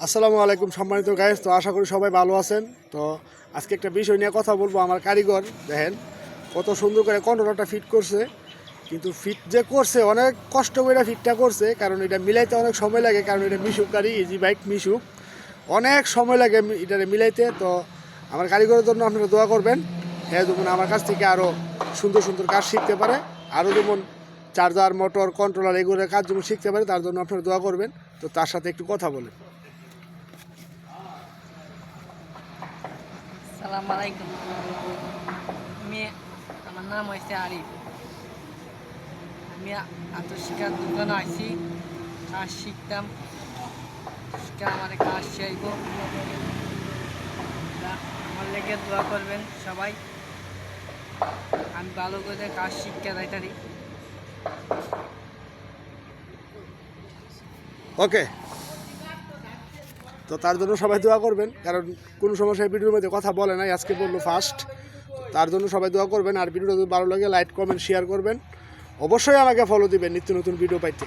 আসসালামু আলাইকুম সম্মানিত গাইস। তো আশা করি সবাই ভালো আছেন। তো আজকে একটা বিষয় নিয়ে কথা বলবো। আমার কারিগর দেখেন কত সুন্দর করে কন্ট্রোলারটা ফিট করছে, কিন্তু ফিট যে করছে অনেক কষ্ট করে ফিটটা করছে, কারণ এটা মিলাইতে অনেক সময় লাগে, কারণ এটা মিশুক গাড়ি, ইজি বাইক মিশুক, অনেক সময় লাগে এটা মিলাইতে। তো আমার কারিগরের জন্য আপনারা দোয়া করবেন, হ্যাঁ যেমন আমার কাছ থেকে আরও সুন্দর সুন্দর কাজ শিখতে পারে, আরও যেমন চার্জার মোটর কন্ট্রোলার এগুলোর কাজ যেমন শিখতে পারে, তার জন্য আপনারা দোয়া করবেন। তো তার সাথে একটু কথা বলেন। সালাম আলাইকুম। আমি আমার নাম হয়েছে আরিফ। আমি আত্মশিক্ষার দোকানে আছি, কাজ শিখতাম। আমার কাজ শিখব, আমার লেগে দোয়া করবেন সবাই। আমি ভালো করে কাজ শিক্ষা দেখারি। ওকে, তো তার জন্য সবাই দোয়া করবেন, কারণ কোনো সমস্যায় ভিডিওর মধ্যে কথা বলে নাই, আজকে বললো ফার্স্ট। তার জন্য সবাই দোয়া করবেন, আর ভিডিওটা যদি ভালো লাগে লাইক কমেন্ট শেয়ার করবেন, অবশ্যই আমাকে ফলো দিবেন নিত্য নতুন ভিডিও পাইতে।